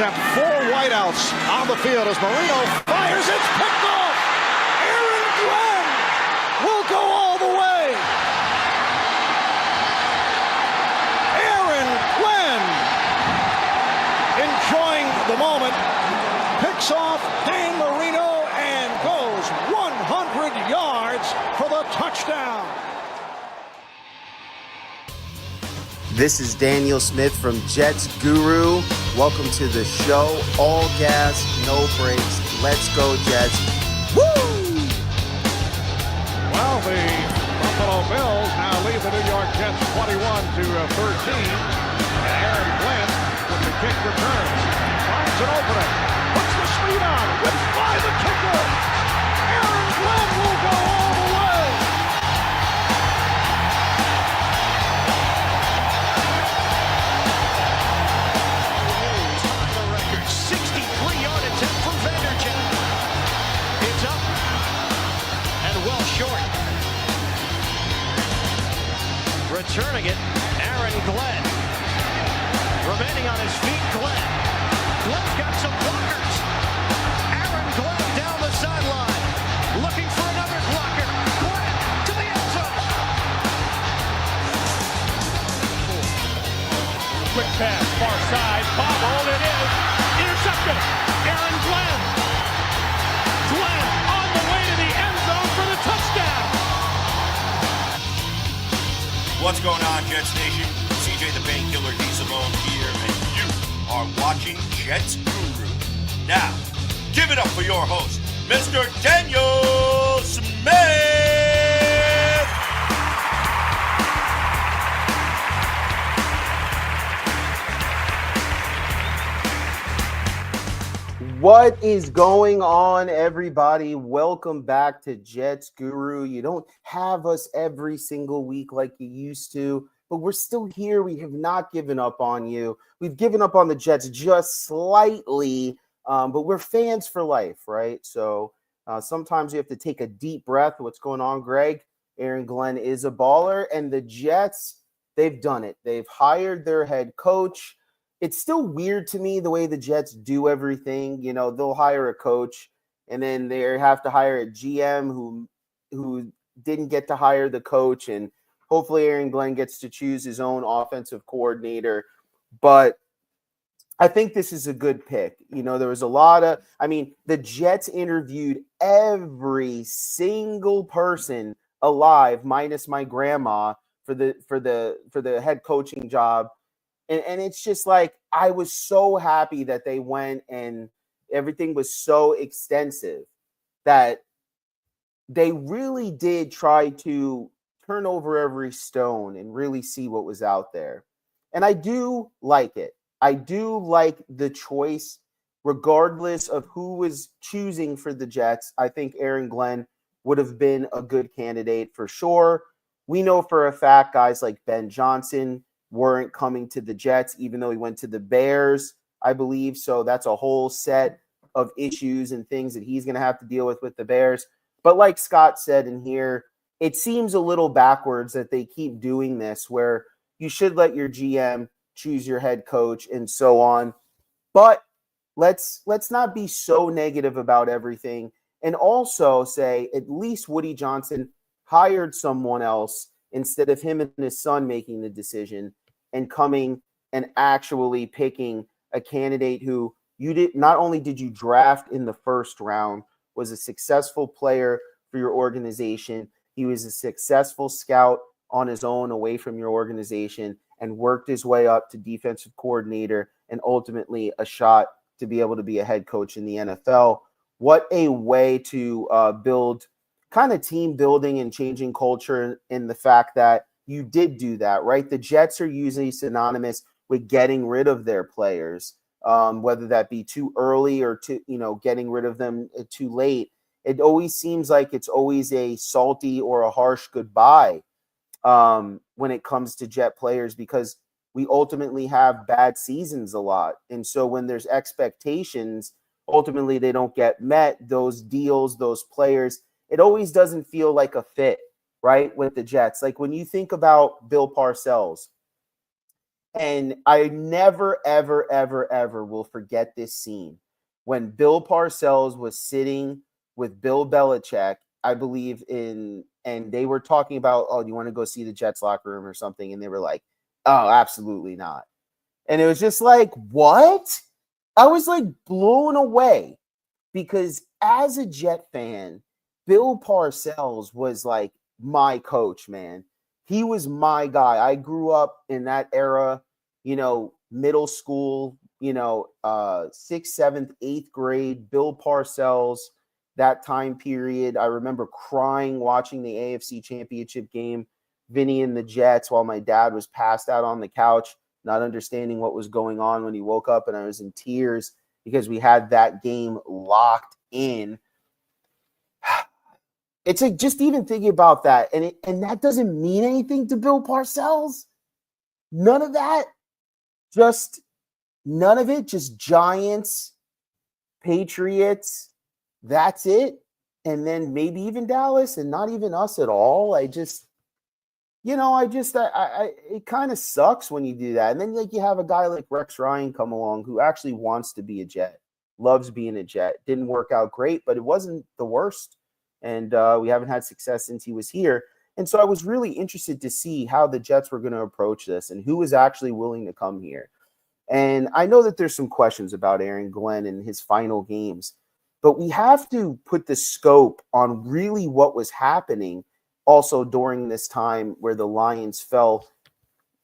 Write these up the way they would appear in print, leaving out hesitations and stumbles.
attempt. 4 wideouts on the field as Marino fires. It's picked off. Aaron Glenn will go all the way. Aaron Glenn enjoying the moment. Picks off Dan Marino and goes 100 yards for the touchdown. This is Daniel Smith from Jets Guru. Welcome to the show. All gas, no brakes. Let's go, Jets. Woo! Well, the Buffalo Bills now lead the New York Jets 21-13. And Aaron Glenn with the kick returns. Finds an opening. Puts the speed on. Whips by the kicker. Aaron Glenn will go all the way. Returning it, Aaron Glenn. Remaining on his feet, Glenn. Glenn's got some blockers. Aaron Glenn down the sideline. Looking for another blocker. Glenn to the end zone. Quick pass, far side. Bobbled, it is. Intercepted. Aaron Glenn. Glenn on the way to the end zone for the touchdown. What's going on, Jets Nation? CJ the Painkiller D-Simone here, and you are watching Jets Guru. Now, give it up for your host, Mr. Daniel Smith! What is going on, everybody? Welcome back to Jets Guru. You don't have us every single week like you used to, but we're still here. We have not given up on you. We've given up on the Jets just slightly, but we're fans for life, right? So sometimes you have to take a deep breath. What's going on, Greg? Aaron Glenn is a baller, and the Jets, they've done it. They've hired their head coach. It's still weird to me the way the Jets do everything. You know, they'll hire a coach and then they have to hire a GM who didn't get to hire the coach. And hopefully Aaron Glenn gets to choose his own offensive coordinator. But I think this is a good pick. You know, there was a lot of – the Jets interviewed every single person alive minus my grandma for the head coaching job. And it's just like, I was so happy that they went and everything was so extensive that they really did try to turn over every stone and really see what was out there. And I do like it. I do like the choice, regardless of who was choosing for the Jets. I think Aaron Glenn would have been a good candidate for sure. We know for a fact guys like Ben Johnson weren't coming to the Jets, even though he went to the Bears, I believe. So that's a whole set of issues and things that he's going to have to deal with the Bears. But like Scott said in here, it seems a little backwards that they keep doing this, where you should let your GM choose your head coach and so on. But let's not be so negative about everything, and also say at least Woody Johnson hired someone else instead of him and his son making the decision and coming and actually picking a candidate who not only did you draft in the first round, was a successful player for your organization. He was a successful scout on his own away from your organization and worked his way up to defensive coordinator and ultimately a shot to be able to be a head coach in the NFL. What a way to build kind of team building and changing culture in the fact that you did do that, right? The Jets are usually synonymous with getting rid of their players, whether that be too early or getting rid of them too late. It always seems like it's always a salty or a harsh goodbye when it comes to Jet players, because we ultimately have bad seasons a lot. And so when there's expectations, ultimately they don't get met, those deals, those players, it always doesn't feel like a fit, right, with the Jets. Like when you think about Bill Parcells, And I never, ever, ever, ever will forget this scene when Bill Parcells was sitting with Bill Belichick, I believe, and they were talking about, oh, do you want to go see the Jets locker room or something? And they were like, oh, absolutely not. And it was just like, what? I was like blown away because as a Jet fan, Bill Parcells was like my coach, man. He was my guy. I grew up in that era, middle school, 6th, 7th, 8th grade, Bill Parcells, that time period. I remember crying watching the AFC Championship game, Vinny and the Jets, while my dad was passed out on the couch, not understanding what was going on when he woke up, and I was in tears because we had that game locked in. It's like just even thinking about that, and that doesn't mean anything to Bill Parcells. None of that. Just none of it. Just Giants, Patriots. That's it. And then maybe even Dallas, and not even us at all. It kind of sucks when you do that. And then you have a guy like Rex Ryan come along who actually wants to be a Jet, loves being a Jet. Didn't work out great, but it wasn't the worst. And we haven't had success since he was here. And so I was really interested to see how the Jets were going to approach this and who was actually willing to come here. And I know that there's some questions about Aaron Glenn and his final games, but we have to put the scope on really what was happening also during this time where the Lions fell.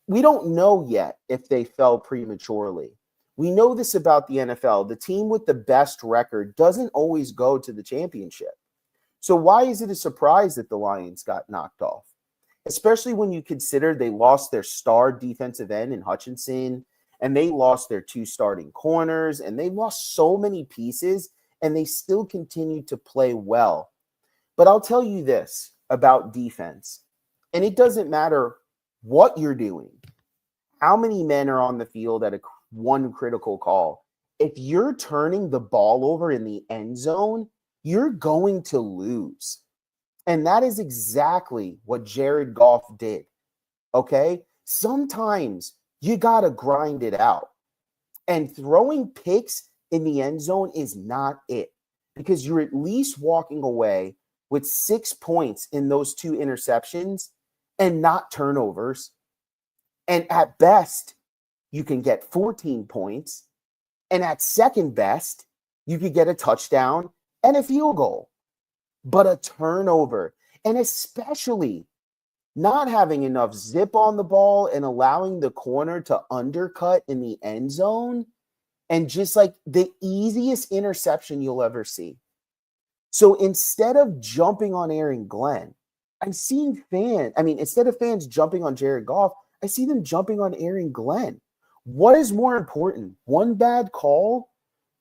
We don't know yet if they fell prematurely. We know this about the NFL. The team with the best record doesn't always go to the championship. So why is it a surprise that the Lions got knocked off? Especially when you consider they lost their star defensive end in Hutchinson, and they lost their 2 starting corners, and they lost so many pieces, and they still continue to play well. But I'll tell you this about defense, and it doesn't matter what you're doing, how many men are on the field at one critical call. If you're turning the ball over in the end zone, you're going to lose. And that is exactly what Jared Goff did. Okay? Sometimes you got to grind it out. And throwing picks in the end zone is not it, because you're at least walking away with 6 points in those 2 interceptions and not turnovers. And at best, you can get 14 points. And at second best, you could get a touchdown and a field goal. But a turnover, and especially not having enough zip on the ball and allowing the corner to undercut in the end zone, and just like the easiest interception you'll ever see. So instead of jumping on Aaron Glenn, instead of fans jumping on Jared Goff, I see them jumping on Aaron Glenn. What is more important, one bad call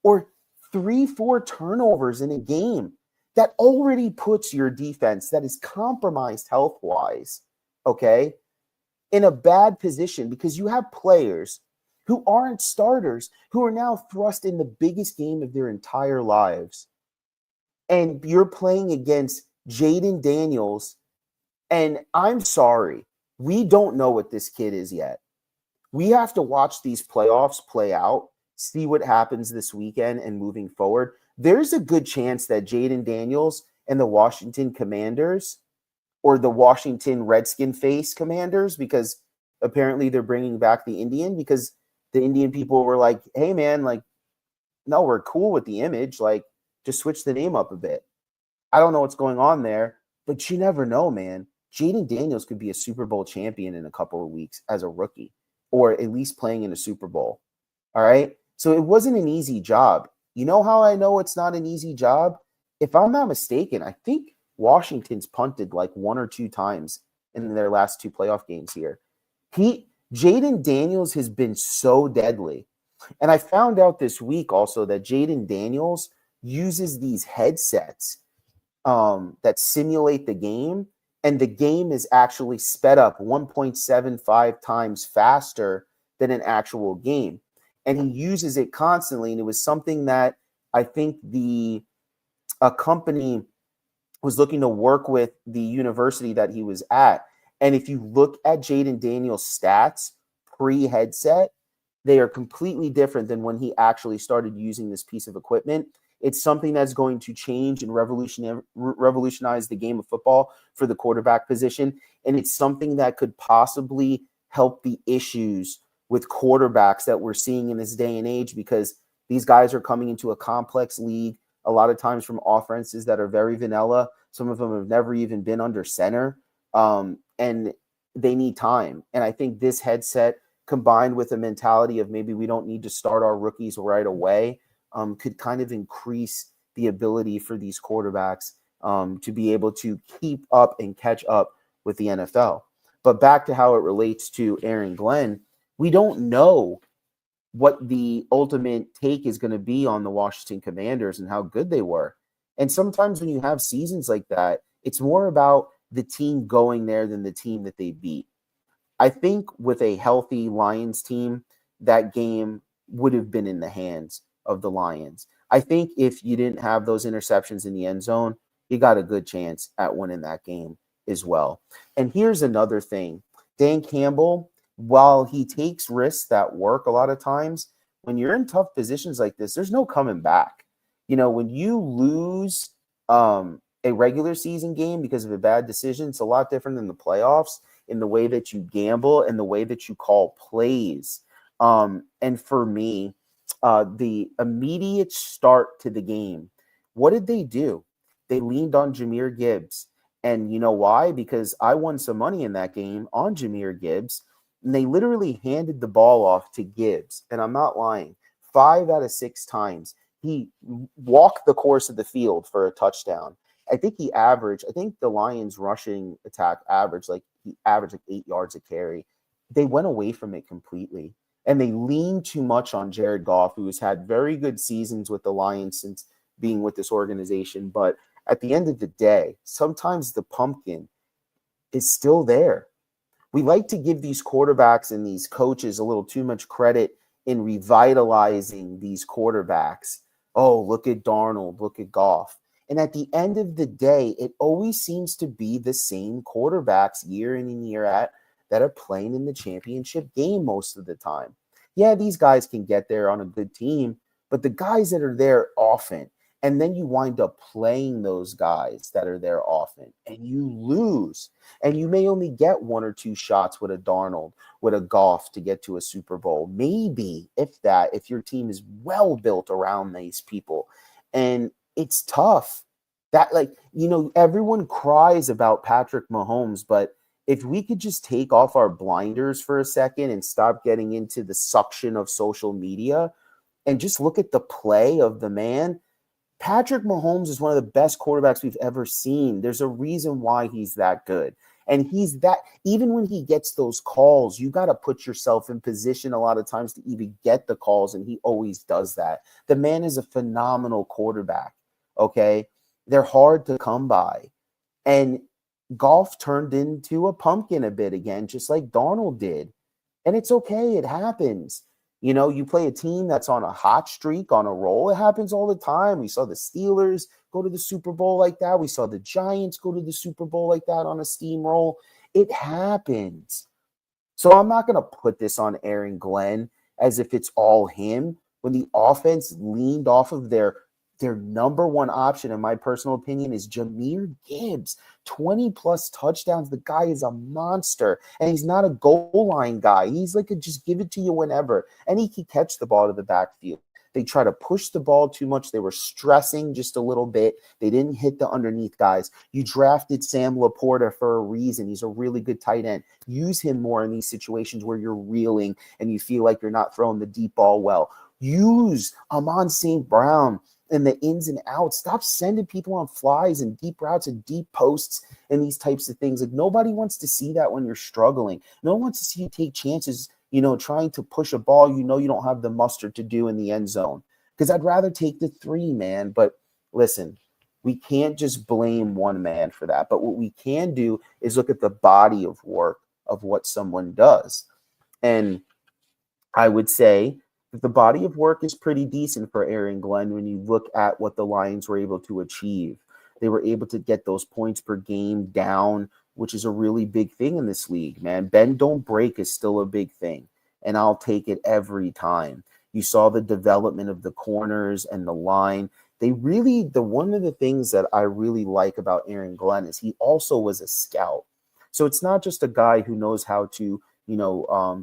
or 3-4 turnovers in a game that already puts your defense that is compromised health-wise, okay, in a bad position, because you have players who aren't starters who are now thrust in the biggest game of their entire lives. And you're playing against Jaden Daniels, and I'm sorry, we don't know what this kid is yet. We have to watch these playoffs play out, see what happens this weekend and moving forward. There's a good chance that Jaden Daniels and the Washington Commanders, or the Washington Redskin face Commanders, because apparently they're bringing back the Indian, because the Indian people were like, hey, man, like, no, we're cool with the image. Like, just switch the name up a bit. I don't know what's going on there, but you never know, man. Jaden Daniels could be a Super Bowl champion in a couple of weeks as a rookie, or at least playing in a Super Bowl. All right? So it wasn't an easy job. You know how I know it's not an easy job? If I'm not mistaken, I think Washington's punted like 1 or 2 times in their last 2 playoff games here. Jaden Daniels has been so deadly. And I found out this week also that Jaden Daniels uses these headsets that simulate the game, and the game is actually sped up 1.75 times faster than an actual game. And he uses it constantly. And it was something that I think a company was looking to work with the university that he was at. And if you look at Jaden Daniels' stats pre-headset, they are completely different than when he actually started using this piece of equipment. It's something that's going to change and revolutionize the game of football for the quarterback position. And it's something that could possibly help the issues with quarterbacks that we're seeing in this day and age, because these guys are coming into a complex league, a lot of times from offenses that are very vanilla. Some of them have never even been under center, and they need time. And I think this headset, combined with a mentality of maybe we don't need to start our rookies right away, could kind of increase the ability for these quarterbacks to be able to keep up and catch up with the NFL. But back to how it relates to Aaron Glenn, we don't know what the ultimate take is going to be on the Washington Commanders and how good they were. And sometimes when you have seasons like that, it's more about the team going there than the team that they beat. I think with a healthy Lions team, that game would have been in the hands of the Lions. I think if you didn't have those interceptions in the end zone, you got a good chance at winning that game as well. And here's another thing. Dan Campbell, while he takes risks that work a lot of times, when you're in tough positions like this, there's no coming back. You know, when you lose a regular season game because of a bad decision, it's a lot different than the playoffs in the way that you gamble and the way that you call plays. And for me, the immediate start to the game, what did they do? They leaned on Jahmyr Gibbs. And you know why? Because I won some money in that game on Jahmyr Gibbs, and they literally handed the ball off to Gibbs. And I'm not lying. 5 out of 6 times, he walked the course of the field for a touchdown. I think the Lions rushing attack averaged like 8 yards a carry. They went away from it completely. And they leaned too much on Jared Goff, who has had very good seasons with the Lions since being with this organization. But at the end of the day, sometimes the pumpkin is still there. We like to give these quarterbacks and these coaches a little too much credit in revitalizing these quarterbacks. Oh, look at Darnold, look at Goff. And at the end of the day, it always seems to be the same quarterbacks year in and year out that are playing in the championship game most of the time. Yeah, these guys can get there on a good team, but the guys that are there often, and then you wind up playing those guys that are there often, and you lose. And you may only get 1 or 2 shots with a Darnold, with a Goff to get to a Super Bowl. Maybe, if your team is well built around these people. And it's tough. That, everyone cries about Patrick Mahomes, but if we could just take off our blinders for a second and stop getting into the suction of social media and just look at the play of the man, Patrick Mahomes is one of the best quarterbacks we've ever seen. There's a reason why he's that good. And he's that, even when he gets those calls, you got to put yourself in position a lot of times to even get the calls, and he always does that. The man is a phenomenal quarterback, okay? They're hard to come by. And Goff turned into a pumpkin a bit again, just like Darnold did. And it's okay. It happens. You know, you play a team that's on a hot streak, on a roll. It happens all the time. We saw the Steelers go to the Super Bowl like that. We saw the Giants go to the Super Bowl like that on a steamroll. It happens. So I'm not going to put this on Aaron Glenn as if it's all him. When the offense leaned off of their number one option, in my personal opinion, is Jahmyr Gibbs. 20-plus touchdowns. The guy is a monster, and he's not a goal line guy. He's like a just give it to you whenever, and he can catch the ball to the backfield. They try to push the ball too much. They were stressing just a little bit. They didn't hit the underneath guys. You drafted Sam Laporta for a reason. He's a really good tight end. Use him more in these situations where you're reeling and you feel like you're not throwing the deep ball well. Use Amon St. Brown and the ins and outs. Stop sending people on flies and deep routes and deep posts and these types of things. Like, nobody wants to see that when you're struggling. No one wants to see you take chances, trying to push a ball you don't have the mustard to do in the end zone. Because I'd rather take the 3, man. But listen, we can't just blame one man for that. But what we can do is look at the body of work of what someone does. And I would say the body of work is pretty decent for Aaron Glenn when you look at what the Lions were able to achieve. They were able to get those points per game down, which is a really big thing in this league, man. Bend, don't break is still a big thing. and I'll take it every time. You saw the development of the corners and the line. One of the things that I really like about Aaron Glenn is he also was a scout. So it's not just a guy who knows how to,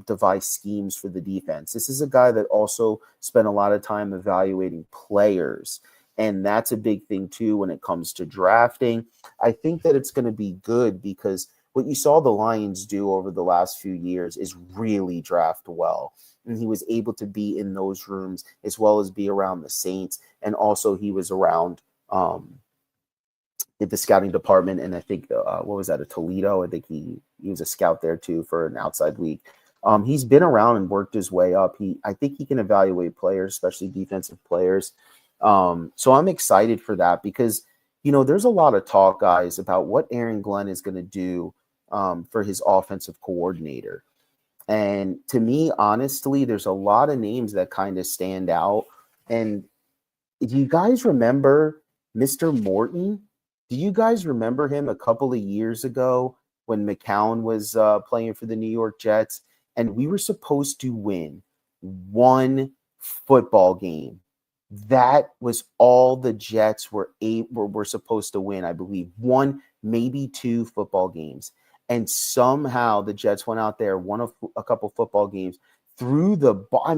devise schemes for the defense. This is a guy that also spent a lot of time evaluating players. And that's a big thing too when it comes to drafting. I think that it's going to be good because what you saw the Lions do over the last few years is really draft well. And he was able to be in those rooms as well as be around the Saints. And also he was around the scouting department. And I think, what was that, a Toledo? I think he was a scout there too for an outside league. He's been around and worked his way up. I think he can evaluate players, especially defensive players. So I'm excited for that because, there's a lot of talk, guys, about what Aaron Glenn is going to do for his offensive coordinator. And to me, honestly, there's a lot of names that kind of stand out. And do you guys remember Mr. Morton? Do you guys remember him a couple of years ago when McCown was playing for the New York Jets? And we were supposed to win one football game. That was all the Jets were supposed to win, I believe. One, maybe two football games. And somehow the Jets went out there, won a couple football games, threw the ball.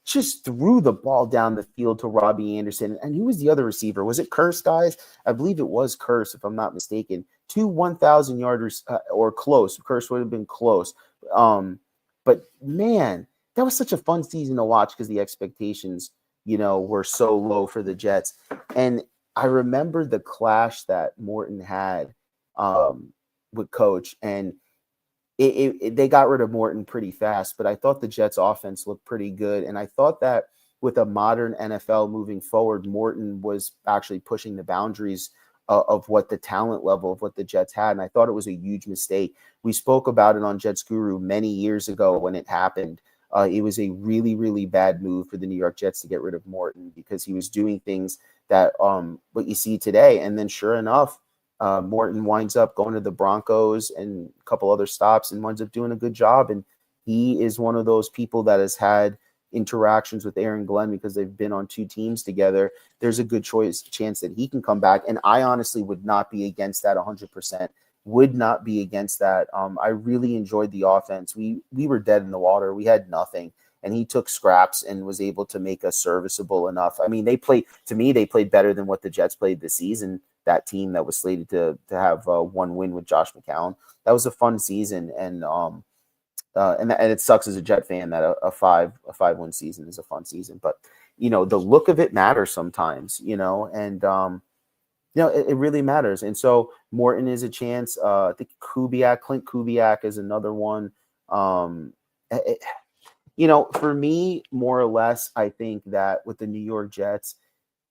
Just threw the ball down the field to Robbie Anderson. And who was the other receiver? Was it Curse, guys? I believe it was Curse, if I'm not mistaken. 2 1,000-yarders or close. Curse would have been close. But, man, that was such a fun season to watch because the expectations, were so low for the Jets. And I remember the clash that Morton had with Coach. And they got rid of Morton pretty fast, but I thought the Jets offense looked pretty good. And I thought that with a modern NFL moving forward, Morton was actually pushing the boundaries of what the talent level of what the Jets had. And I thought it was a huge mistake. We spoke about it on Jets Guru many years ago when it happened. It was a really, really bad move for the New York Jets to get rid of Morton because he was doing things that what you see today. And then sure enough, Morton winds up going to the Broncos and a couple other stops and winds up doing a good job. And he is one of those people that has had interactions with Aaron Glenn because they've been on 2 teams together. There's a good chance that he can come back. And I honestly would not be against that 100%. Would not be against that. I really enjoyed the offense. We were dead in the water. We had nothing. And he took scraps and was able to make us serviceable enough. They played better than what the Jets played this season. That team that was slated to have one win with Josh McCown. That was a fun season, and it sucks as a Jet fan that a 5-win season is a fun season. But the look of it matters sometimes, and it really matters. And so Morton is a chance. I think Clint Kubiak is another one. For me, more or less, I think that with the New York Jets,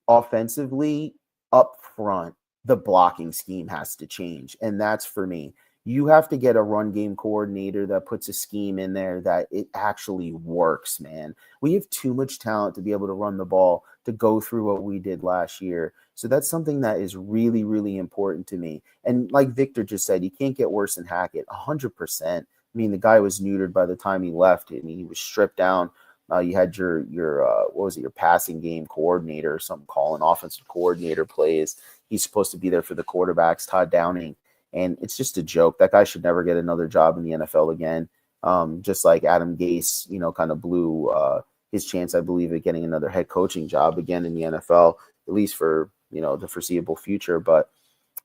offensively up front, the blocking scheme has to change. And that's for me. You have to get a run game coordinator that puts a scheme in there that it actually works, man. We have too much talent to be able to run the ball to go through what we did last year. So that's something that is really, really important to me. And like Victor just said, you can't get worse than Hackett, 100%. The guy was neutered by the time he left. He was stripped down. You had your passing game coordinator or something calling offensive coordinator plays. He's supposed to be there for the quarterbacks, Todd Downing. And it's just a joke. That guy should never get another job in the NFL again. Just like Adam Gase, kind of blew his chance, I believe, at getting another head coaching job again in the NFL, at least for, the foreseeable future. But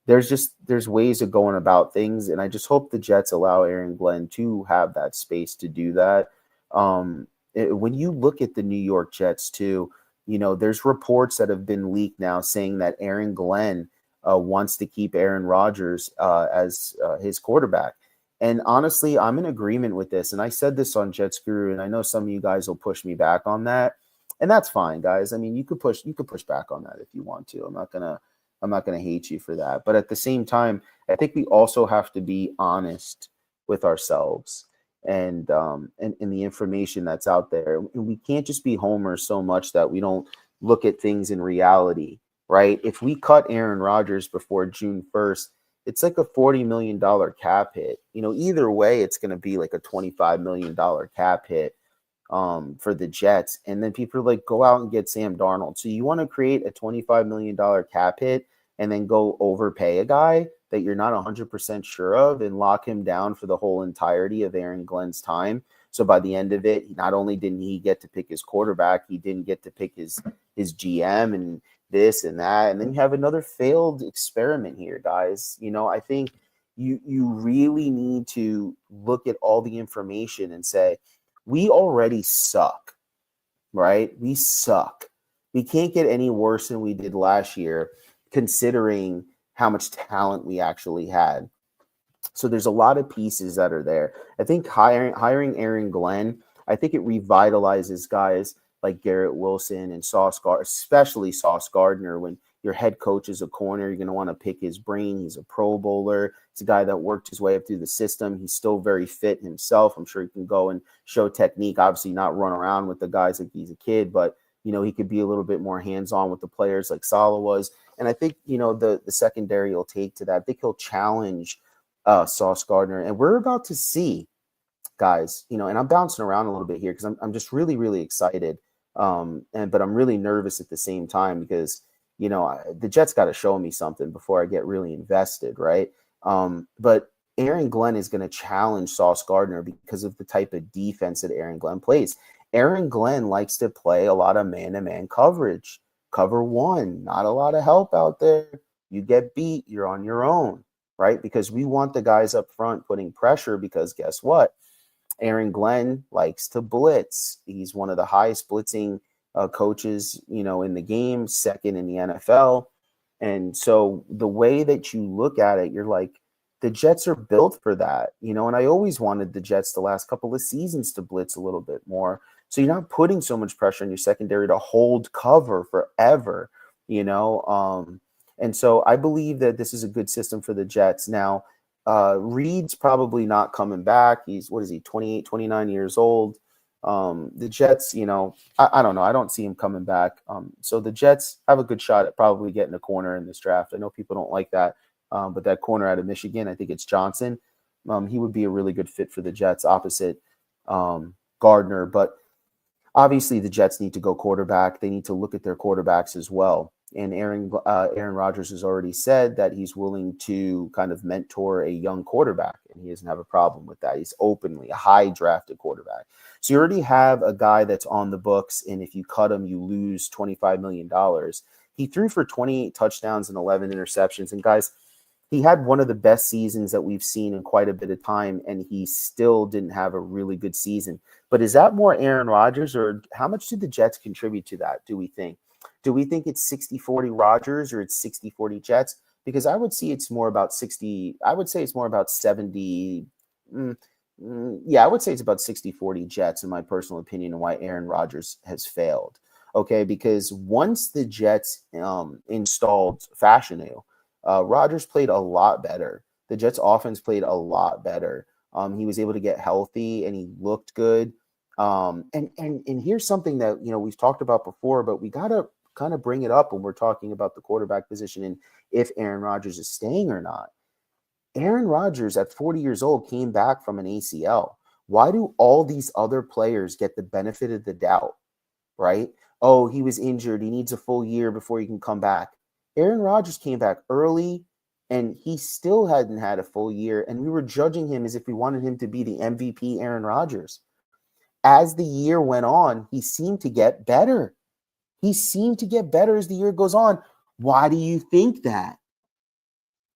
there's ways of going about things. And I just hope the Jets allow Aaron Glenn to have that space to do that. When you look at the New York Jets too, there's reports that have been leaked now saying that Aaron Glenn wants to keep Aaron Rodgers as his quarterback. And honestly, I'm in agreement with this. And I said this on Jets Guru, and I know some of you guys will push me back on that. And that's fine, guys. You could push back on that if you want to. I'm not gonna hate you for that. But at the same time, I think we also have to be honest with ourselves and the information that's out there. And we can't just be homers so much that we don't look at things in reality, right? If we cut Aaron Rodgers before June 1st, it's like a $40 million cap hit. Either way, it's going to be like a $25 million cap hit. for the Jets. And then people are like, go out and get Sam Darnold. So you want to create a $25 million cap hit and then go overpay a guy that you're not 100% sure of and lock him down for the whole entirety of Aaron Glenn's time. So by the end of it, not only didn't he get to pick his quarterback, he didn't get to pick his GM and this and that. And then you have another failed experiment here, guys. I think you really need to look at all the information and say, we already suck, right? We suck. We can't get any worse than we did last year, considering how much talent we actually had. So there's a lot of pieces that are there. I think hiring Aaron Glenn, I think it revitalizes guys like Garrett Wilson and especially Sauce Gardner. When your head coach is a corner, you're going to want to pick his brain. He's a Pro Bowler. It's a guy that worked his way up through the system. He's still very fit himself. I'm sure he can go and show technique, obviously not run around with the guys like he's a kid, but he could be a little bit more hands-on with the players like Saleh was. And I think, the secondary will take to that. I think he'll challenge Sauce Gardner. And we're about to see, guys, and I'm bouncing around a little bit here because I'm just really, really excited. But I'm really nervous at the same time because, the Jets got to show me something before I get really invested, right? But Aaron Glenn is going to challenge Sauce Gardner because of the type of defense that Aaron Glenn plays. Aaron Glenn likes to play a lot of man-to-man coverage. Cover one, not a lot of help out there. You get beat, you're on your own, right? Because we want the guys up front putting pressure because guess what? Aaron Glenn likes to blitz. He's one of the highest blitzing coaches, in the game, second in the NFL. And so the way that you look at it, you're like, the Jets are built for that, and I always wanted the Jets the last couple of seasons to blitz a little bit more. So you're not putting so much pressure on your secondary to hold cover forever, and so I believe that this is a good system for the Jets. Now, Reed's probably not coming back. He's, 28, 29 years old. The Jets, I don't know. I don't see him coming back. So the Jets have a good shot at probably getting a corner in this draft. I know people don't like that, but that corner out of Michigan, I think it's Johnson. He would be a really good fit for the Jets opposite Gardner. But obviously the Jets need to go quarterback. They need to look at their quarterbacks as well. And Aaron Rodgers has already said that he's willing to kind of mentor a young quarterback, and he doesn't have a problem with that. He's openly a high drafted quarterback. So you already have a guy that's on the books, and if you cut him, you lose $25 million. He threw for 28 touchdowns and 11 interceptions. And guys, he had one of the best seasons that we've seen in quite a bit of time, and he still didn't have a really good season. But is that more Aaron Rodgers, or how much do the Jets contribute to that, do we think? Do we think it's 60-40 Rodgers or it's 60-40 Jets? Because I would say it's more about 70. I would say it's about 60-40 Jets in my personal opinion, and why Aaron Rodgers has failed. Okay, because once the Jets installed Fashanu, Rodgers played a lot better. The Jets offense played a lot better. He was able to get healthy and he looked good. And here's something that, we've talked about before, but we got to kind of bring it up when we're talking about the quarterback position and if Aaron Rodgers is staying or not. Aaron Rodgers at 40 years old came back from an ACL. Why do all these other players get the benefit of the doubt, right? Oh, he was injured. He needs a full year before he can come back. Aaron Rodgers came back early and he still hadn't had a full year. And we were judging him as if we wanted him to be the MVP Aaron Rodgers. As the year went on, he seemed to get better. He seemed to get better as the year goes on. Why do you think that?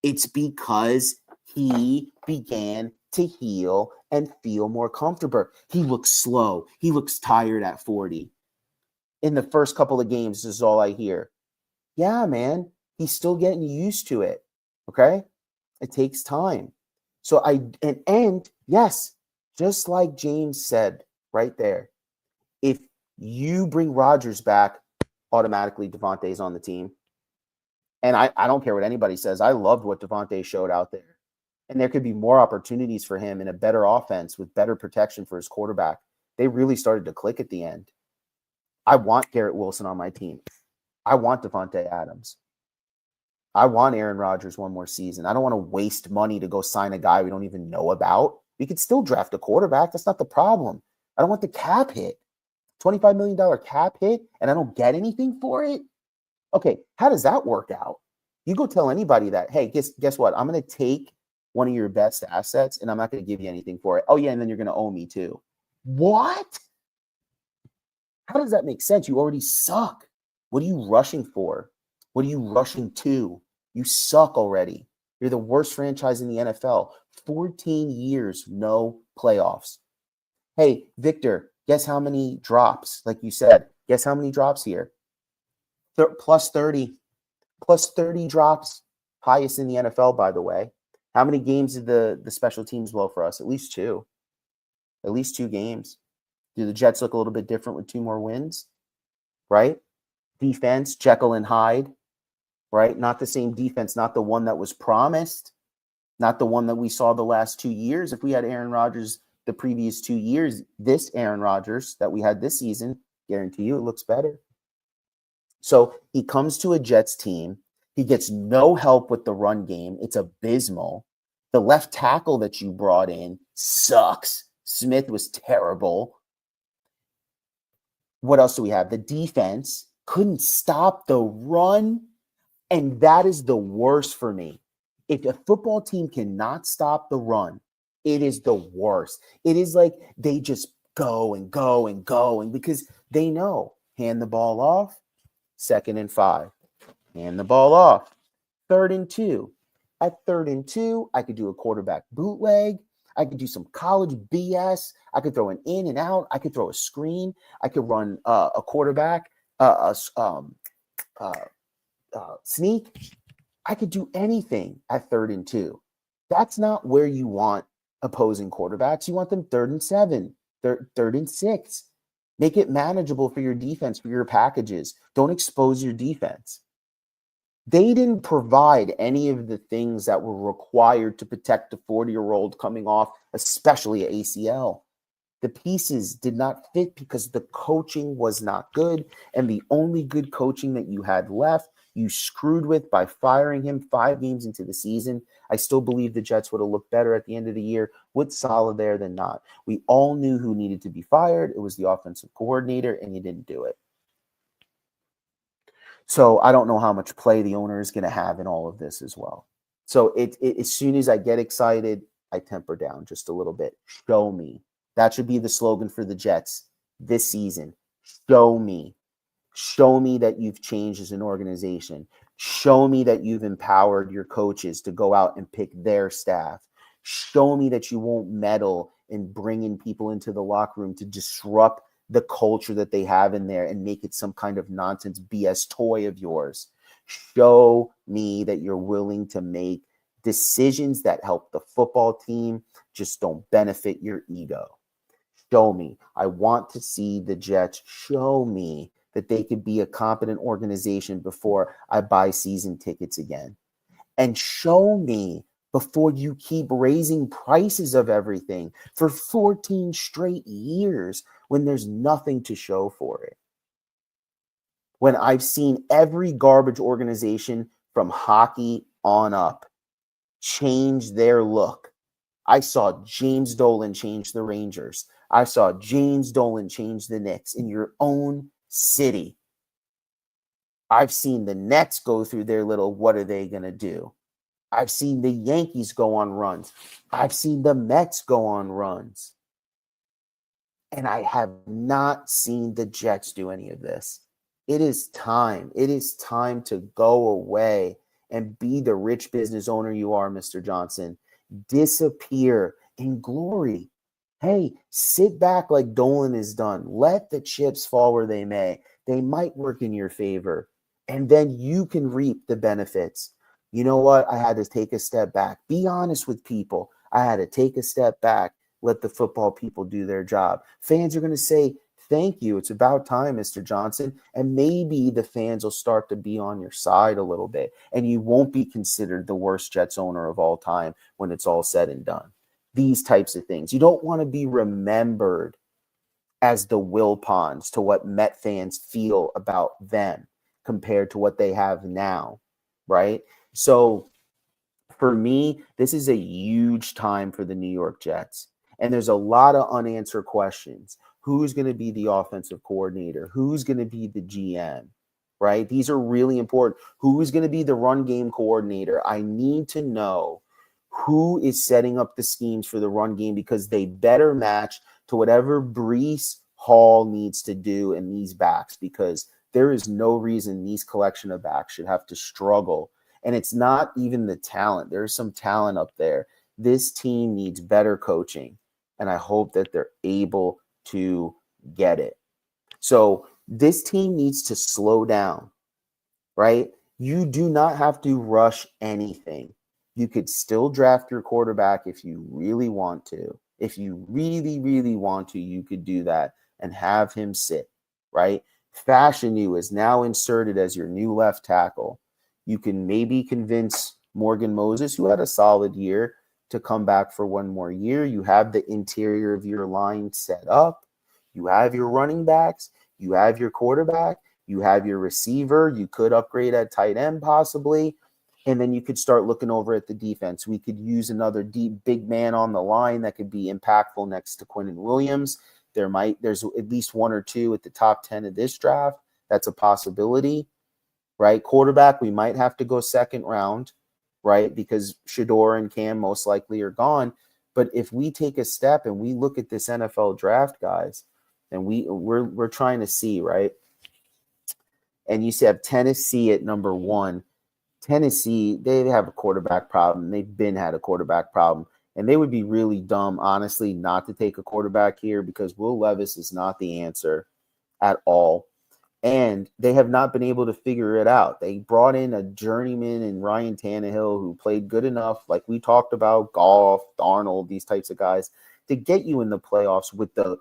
It's because he began to heal and feel more comfortable. He looks slow. He looks tired at 40. In the first couple of games, this is all I hear. Yeah, man, he's still getting used to it. Okay? It takes time. So and yes, just like James said right there, if you bring Rodgers back, automatically Devontae's on the team. And I don't care what anybody says. I loved what Devontae showed out there. And there could be more opportunities for him in a better offense with better protection for his quarterback. They really started to click at the end. I want Garrett Wilson on my team. I want Devontae Adams. I want Aaron Rodgers one more season. I don't want to waste money to go sign a guy we don't even know about. We could still draft a quarterback. That's not the problem. I don't want the cap hit. $25 million cap hit, and I don't get anything for it? Okay, how does that work out? You go tell anybody that, hey, guess what? I'm going to take one of your best assets, and I'm not going to give you anything for it. Oh, yeah, and then you're going to owe me too. What? How does that make sense? You already suck. What are you rushing for? What are you rushing to? You suck already. You're the worst franchise in the NFL. 14 years, no playoffs. Hey, Victor, guess how many drops? Like you said, guess how many drops here? Plus 30. Plus 30 drops. Highest in the NFL, by the way. How many games did the special teams blow for us? At least two. At least 2 games. Do the Jets look a little bit different with 2 more wins? Right? Defense, Jekyll and Hyde. Right? Not the same defense, not the one that was promised. Not the one that we saw the last 2 years. If we had Aaron Rodgers the previous 2 years, this Aaron Rodgers that we had this season, guarantee you it looks better. So he comes to a Jets team. He gets no help with the run game. It's abysmal. The left tackle that you brought in sucks. Smith was terrible. What else do we have? The defense couldn't stop the run. And that is the worst for me. If a football team cannot stop the run, it is the worst. It is like they just go and go and go. And because they know, hand the ball off, 2nd and 5. Hand the ball off, 3rd and 2. At 3rd and 2, I could do a quarterback bootleg. I could do some college BS. I could throw an in and out. I could throw a screen. I could run a quarterback, sneak. I could do anything at 3rd and 2. That's not where you want opposing quarterbacks. You want them 3rd and 7, 3rd and 6. Make it manageable for your defense, for your packages. Don't expose your defense. They didn't provide any of the things that were required to protect the 40-year-old coming off, especially an ACL. The pieces did not fit because the coaching was not good, and the only good coaching that you had left, you screwed with by firing him 5 games into the season. I still believe the Jets would have looked better at the end of the year with Saleh there than not. We all knew who needed to be fired. It was the offensive coordinator, and he didn't do it. So I don't know how much play the owner is going to have in all of this as well. So as soon as I get excited, I temper down just a little bit. Show me. That should be the slogan for the Jets this season. Show me. Show me that you've changed as an organization. Show me that you've empowered your coaches to go out and pick their staff. Show me that you won't meddle in bringing people into the locker room to disrupt the culture that they have in there and make it some kind of nonsense BS toy of yours. Show me that you're willing to make decisions that help the football team, just don't benefit your ego. Show me. I want to see the Jets show me that they could be a competent organization before I buy season tickets again. And show me before you keep raising prices of everything for 14 straight years when there's nothing to show for it. When I've seen every garbage organization from hockey on up change their look. I saw James Dolan change the Rangers. I saw James Dolan change the Knicks in your own city. I've seen the Nets go through their little, what are they going to do? I've seen the Yankees go on runs. I've seen the Mets go on runs. And I have not seen the Jets do any of this. It is time. It is time to go away and be the rich business owner you are, Mr. Johnson. Disappear in glory. Hey, sit back like Dolan is done. Let the chips fall where they may. They might work in your favor. And then you can reap the benefits. You know what? I had to take a step back. Be honest with people. I had to take a step back. Let the football people do their job. Fans are going to say, thank you. It's about time, Mr. Johnson. And maybe the fans will start to be on your side a little bit. And you won't be considered the worst Jets owner of all time when it's all said and done. These types of things. You don't want to be remembered as the Wilpons to what Met fans feel about them compared to what they have now, right? So for me, this is a huge time for the New York Jets. And there's a lot of unanswered questions. Who's going to be the offensive coordinator? Who's going to be the GM? Right? These are really important. Who's going to be the run game coordinator? I need to know who is setting up the schemes for the run game, because they better match to whatever Breece Hall needs to do in these backs, because there is no reason these collection of backs should have to struggle. And it's not even the talent. There's some talent up there. This team needs better coaching, and I hope that they're able to get it. So this team needs to slow down, right? You do not have to rush anything. You could still draft your quarterback if you really want to. If you really, really want to, you could do that and have him sit, right? Fashanu is now inserted as your new left tackle. You can maybe convince Morgan Moses, who had a solid year, to come back for one more year. You have the interior of your line set up. You have your running backs. You have your quarterback. You have your receiver. You could upgrade at tight end possibly. And then you could start looking over at the defense. We could use another deep big man on the line that could be impactful next to Quinnen Williams. There's at least one or two at the top 10 of this draft. That's a possibility, right? Quarterback, we might have to go second round, right? Because Shedeur and Cam most likely are gone. But if we take a step and we look at this NFL draft, guys, and we're trying to see, right? And you have Tennessee at number 1. Tennessee, they have a quarterback problem. They've had a quarterback problem. And they would be really dumb, honestly, not to take a quarterback here, because Will Levis is not the answer at all. And they have not been able to figure it out. They brought in a journeyman in Ryan Tannehill who played good enough, like we talked about, Goff, Darnold, these types of guys, to get you in the playoffs with the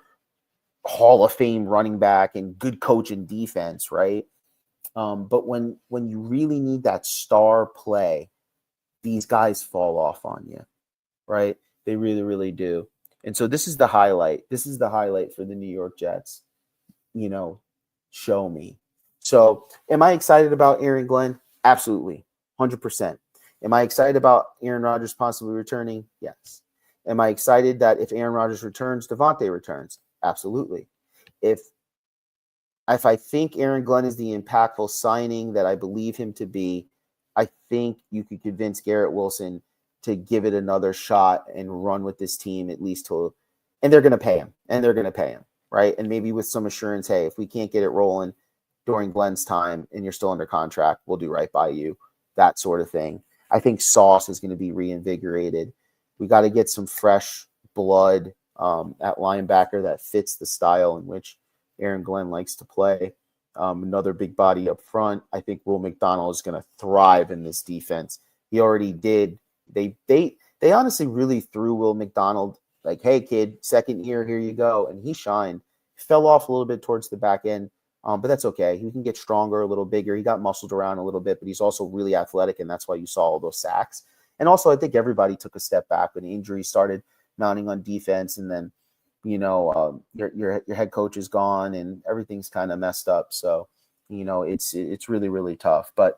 Hall of Fame running back and good coach and defense, right? But when you really need that star play, these guys fall off on you, right? They really, really do. And so this is the highlight. This is the highlight for the New York Jets. Show me. So am I excited about Aaron Glenn? Absolutely. 100%. Am I excited about Aaron Rodgers possibly returning? Yes. Am I excited that if Aaron Rodgers returns, Devontae returns? Absolutely. If I think Aaron Glenn is the impactful signing that I believe him to be, I think you could convince Garrett Wilson to give it another shot and run with this team at least and they're going to pay him. Right? And maybe with some assurance, hey, if we can't get it rolling during Glenn's time and you're still under contract, we'll do right by you, that sort of thing. I think Sauce is going to be reinvigorated. We got to get some fresh blood at linebacker that fits the style in which Aaron Glenn likes to play. Another big body up front. I think Will McDonald is going to thrive in this defense. He already did. They honestly really threw Will McDonald like, hey, kid, second year, here you go. And he shined. Fell off a little bit towards the back end, but that's okay. He can get stronger, a little bigger. He got muscled around a little bit, but he's also really athletic, and that's why you saw all those sacks. And also, I think everybody took a step back when injuries started mounting on defense, and then, your head coach is gone, and everything's kind of messed up. So, it's really, really tough. But,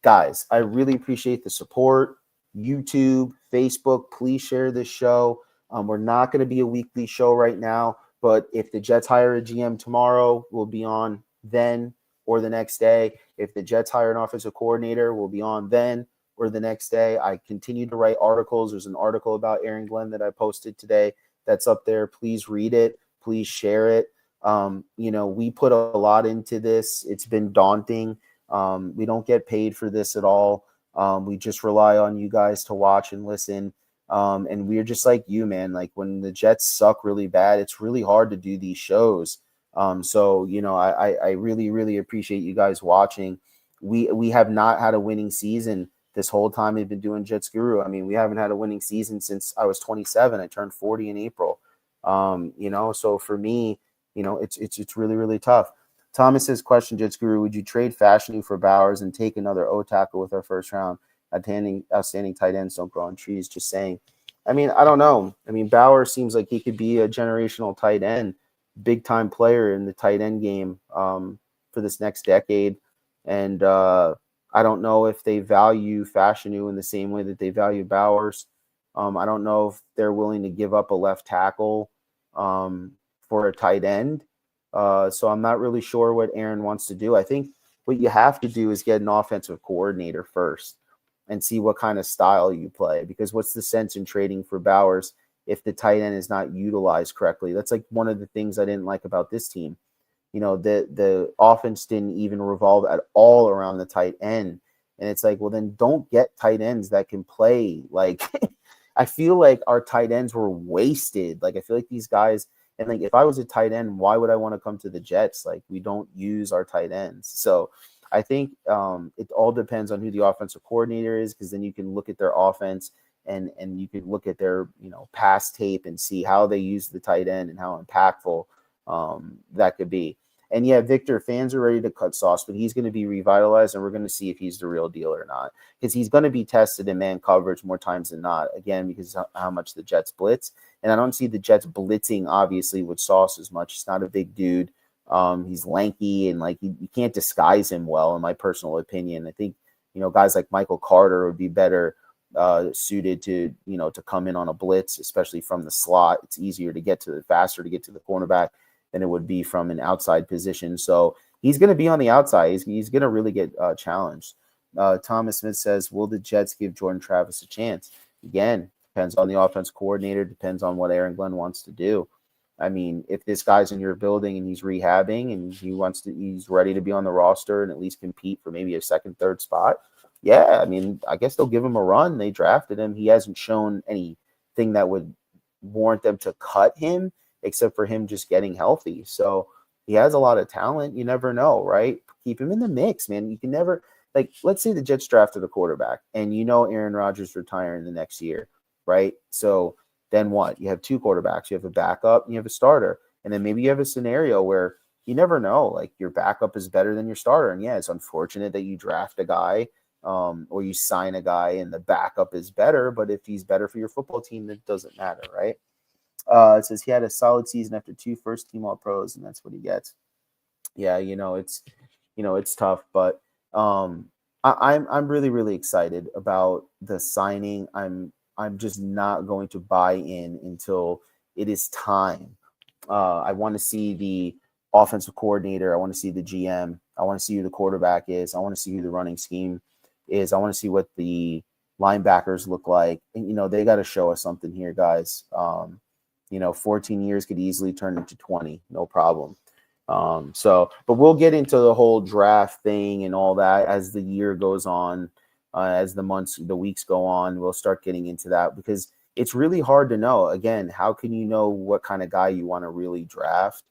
guys, I really appreciate the support. YouTube, Facebook, please share this show. We're not going to be a weekly show right now, but if the Jets hire a GM tomorrow, we'll be on then or the next day. If the Jets hire an offensive coordinator, we'll be on then or the next day. I continue to write articles. There's an article about Aaron Glenn that I posted today that's up there. Please read it. Please share it. We put a lot into this. It's been daunting. We don't get paid for this at all. We just rely on you guys to watch and listen. And we're just like you, man. Like when the Jets suck really bad, it's really hard to do these shows. I really, really appreciate you guys watching. We have not had a winning season this whole time we've been doing Jets Guru. I mean, we haven't had a winning season since I was 27. I turned 40 in April. So for me, it's really, really tough. Thomas's question, Jets Guru, would you trade Fashanu for Bowers and take another O tackle with our first round? Outstanding tight ends don't grow on trees. Just saying. I mean, I don't know. I mean, Bauer seems like he could be a generational tight end, big time player in the tight end game for this next decade. And I don't know if they value Fashanu in the same way that they value Bowers. I don't know if they're willing to give up a left tackle for a tight end. So I'm not really sure what Aaron wants to do. I think what you have to do is get an offensive coordinator first and see what kind of style you play, because what's the sense in trading for Bowers if the tight end is not utilized correctly? That's like one of the things I didn't like about this team. The offense didn't even revolve at all around the tight end. And it's like, well, then don't get tight ends that can play. Like, I feel like our tight ends were wasted. Like, I feel like these guys, and like, if I was a tight end, why would I want to come to the Jets? Like, we don't use our tight ends. So I think it all depends on who the offensive coordinator is, because then you can look at their offense and you can look at their, past tape and see how they use the tight end and how impactful that could be. And yeah, Victor, fans are ready to cut Sauce, but he's going to be revitalized, and we're going to see if he's the real deal or not, because he's going to be tested in man coverage more times than not, again, because of how much the Jets blitz. And I don't see the Jets blitzing, obviously, with Sauce as much. He's not a big dude. He's lanky, and like you can't disguise him well, in my personal opinion. I think, guys like Michael Carter would be better suited to, to come in on a blitz, especially from the slot. It's easier to get to faster to get to the cornerback than it would be from an outside position. So he's going to be on the outside. He's going to really get challenged. Thomas Smith says, will the Jets give Jordan Travis a chance? Again, depends on the offense coordinator, depends on what Aaron Glenn wants to do. I mean, if this guy's in your building and he's rehabbing and he's ready to be on the roster and at least compete for maybe a second, third spot, yeah, I mean, I guess they'll give him a run. They drafted him. He hasn't shown anything that would warrant them to cut him, except for him just getting healthy. So he has a lot of talent. You never know, right? Keep him in the mix, man. You can never, like, let's say the Jets drafted a quarterback and Aaron Rodgers retiring the next year, right? So then what? You have two quarterbacks. You have a backup and you have a starter. And then maybe you have a scenario where you never know, like your backup is better than your starter. And yeah, it's unfortunate that you draft a guy or you sign a guy and the backup is better. But if he's better for your football team, it doesn't matter, right? It says he had a solid season after 2 first-team All-Pros, and that's what he gets. Yeah, it's tough, but I'm really, really excited about the signing. I'm just not going to buy in until it is time. I want to see the offensive coordinator. I want to see the GM. I want to see who the quarterback is. I want to see who the running scheme is. I want to see what the linebackers look like. And, they got to show us something here, guys. 14 years could easily turn into 20, no problem. But we'll get into the whole draft thing and all that as the year goes on, as the weeks go on. We'll start getting into that because it's really hard to know. Again, how can you know what kind of guy you want to really draft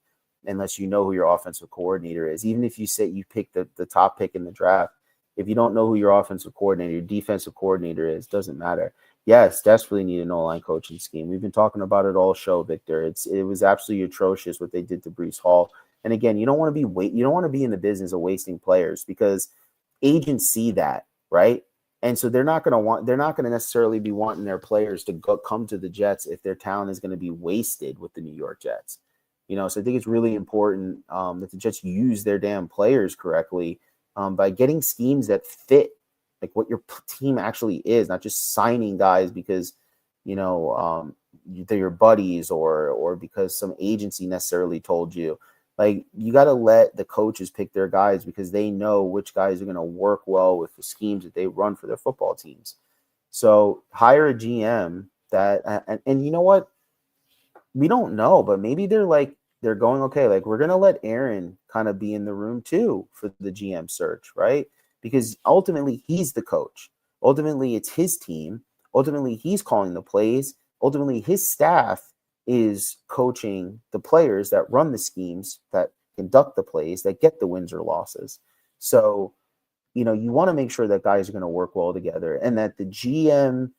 unless you know who your offensive coordinator is? Even if you say you pick the top pick in the draft, if you don't know who your offensive coordinator, your defensive coordinator is, doesn't matter. Yes, desperately need an O-line coaching scheme. We've been talking about it all show, Victor. It was absolutely atrocious what they did to Breece Hall. And again, you don't want to be in the business of wasting players because agents see that, right? And so they're not going to necessarily be wanting their players to come to the Jets if their talent is going to be wasted with the New York Jets. So I think it's really important that the Jets use their damn players correctly by getting schemes that fit like what your team actually is, not just signing guys because, they're your buddies or because some agency necessarily told you. Like, you got to let the coaches pick their guys because they know which guys are going to work well with the schemes that they run for their football teams. So hire a GM that, and you know what? We don't know, but maybe they're going, okay, like we're going to let Aaron kind of be in the room too for the GM search, right? Because ultimately he's the coach. Ultimately it's his team. Ultimately he's calling the plays. Ultimately his staff is coaching the players that run the schemes, that conduct the plays, that get the wins or losses. So, you want to make sure that guys are going to work well together and that the GM's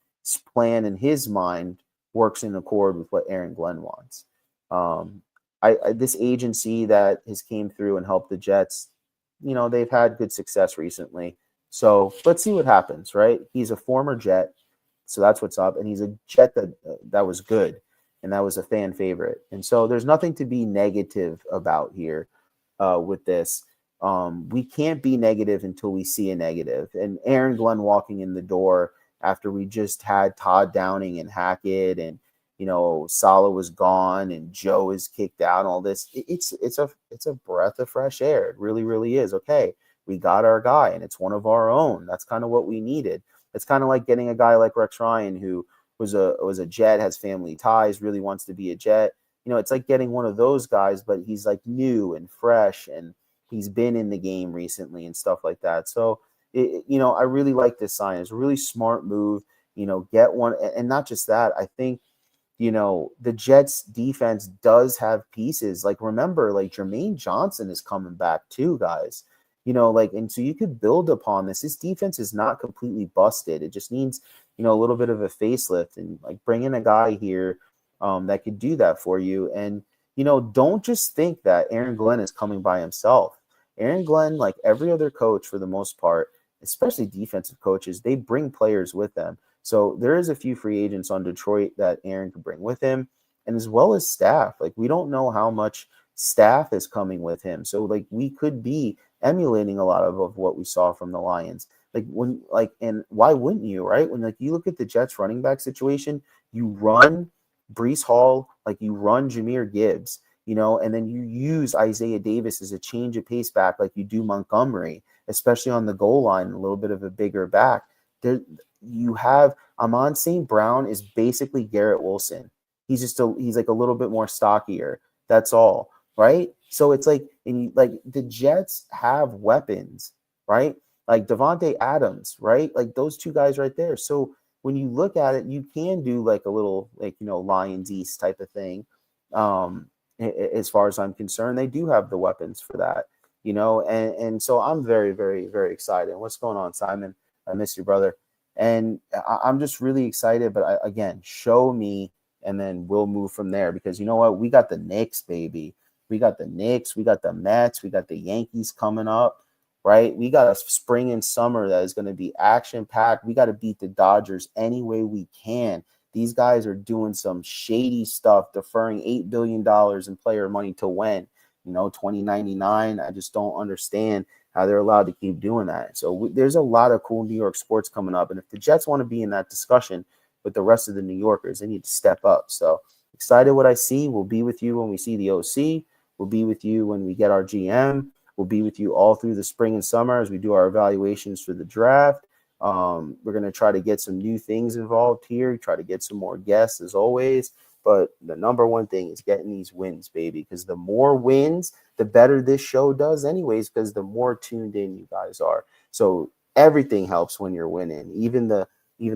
plan in his mind works in accord with what Aaron Glenn wants. This agency that has came through and helped the Jets, they've had good success recently. So let's see what happens, right? He's a former Jet, so that's what's up. And he's a Jet that was good, and that was a fan favorite. And so there's nothing to be negative about here with this. We can't be negative until we see a negative. And Aaron Glenn walking in the door after we just had Todd Downing and Hackett and, Saleh was gone and Joe is kicked out and all this. It's a breath of fresh air. It really, really is. Okay, we got our guy and it's one of our own. That's kind of what we needed. It's kind of like getting a guy like Rex Ryan, who was a Jet, has family ties, really wants to be a Jet. It's like getting one of those guys, but he's like new and fresh and he's been in the game recently and stuff like that. So, I really like this sign. It's a really smart move, get one. And not just that, I think, the Jets defense does have pieces. Like, remember, like Jermaine Johnson is coming back too, guys. And so you could build upon this. This defense is not completely busted. It just needs, a little bit of a facelift, and like bring in a guy here that could do that for you. And, don't just think that Aaron Glenn is coming by himself. Aaron Glenn, like every other coach for the most part, especially defensive coaches, they bring players with them. So there is a few free agents on Detroit that Aaron could bring with him, and as well as staff. Like, we don't know how much staff is coming with him. So like we could be emulating a lot of what we saw from the Lions. And why wouldn't you, right? When you look at the Jets running back situation, you run Breece Hall, like you run Jahmyr Gibbs, and then you use Isaiah Davis as a change of pace back like you do Montgomery, especially on the goal line, a little bit of a bigger back. There you have Amon St. Brown is basically Garrett Wilson. He's like a little bit more stockier. That's all, right? So it's like, the Jets have weapons, right? Like Devontae Adams, right? Like those two guys right there. So when you look at it, you can do like a little, Lions East type of thing. As far as I'm concerned, they do have the weapons for that, and so I'm very, very, very excited. What's going on, Simon? I miss you, brother. And I'm just really excited, but again, show me, and then we'll move from there, because you know what? We got the Knicks, baby. We got the Knicks, we got the Mets, we got the Yankees coming up, right? We got a spring and summer that is going to be action-packed. We got to beat the Dodgers any way we can. These guys are doing some shady stuff, deferring $8 billion in player money to when, 2099. I just don't understand how they're allowed to keep doing that. So there's a lot of cool New York sports coming up. And if the Jets want to be in that discussion with the rest of the New Yorkers, they need to step up. So excited what I see. We'll be with you when we see the OC. We'll be with you when we get our GM. We'll be with you all through the spring and summer as we do our evaluations for the draft. We're going to try to get some new things involved here, try to get some more guests as always. But the number one thing is getting these wins, baby, because the more wins, the better this show does anyways, because the more tuned in you guys are. So everything helps when you're winning, even the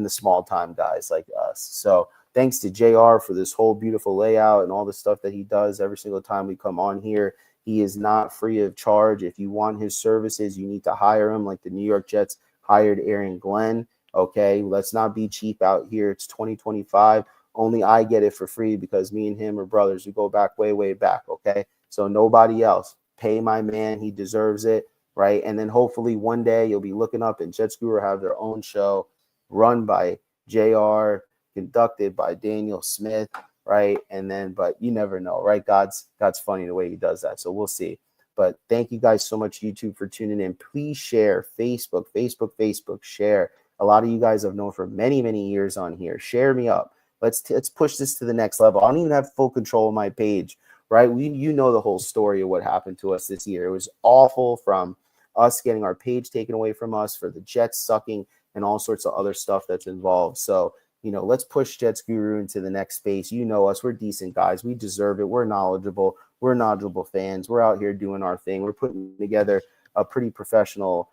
small time guys like us. So thanks to JR for this whole beautiful layout and all the stuff that he does every single time we come on here. He is not free of charge. If you want his services, you need to hire him like the New York Jets hired Aaron Glenn. Okay, let's not be cheap out here. It's 2025. Only I get it for free because me and him are brothers. We go back way, way back. Okay, so nobody else. Pay my man. He deserves it, right? And then hopefully one day you'll be looking up and Jets Guru have their own show run by JR, conducted by Daniel Smith, right? And then, but you never know, right? God's funny the way he does that. So we'll see. But thank you guys so much, YouTube, for tuning in. Please share Facebook, share. A lot of you guys I've known for many, many years on here. Share me up. Let's push this to the next level. I don't even have full control of my page, right? You know the whole story of what happened to us this year. It was awful, from us getting our page taken away from us, for the Jets sucking, and all sorts of other stuff that's involved. So, let's push Jets Guru into the next space. You know us. We're decent guys. We deserve it. We're knowledgeable. We're knowledgeable fans. We're out here doing our thing. We're putting together a pretty professional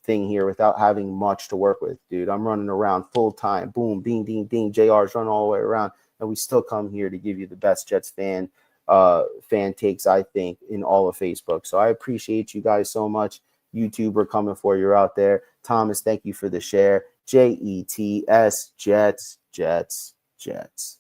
thing here without having much to work with, dude. I'm running around full time. Boom, bing, ding, ding. JR's running all the way around. And we still come here to give you the best Jets fan takes, I think, in all of Facebook. So I appreciate you guys so much. YouTube, we're coming for you out there. Thomas, thank you for the share. JETS, Jets, Jets, Jets.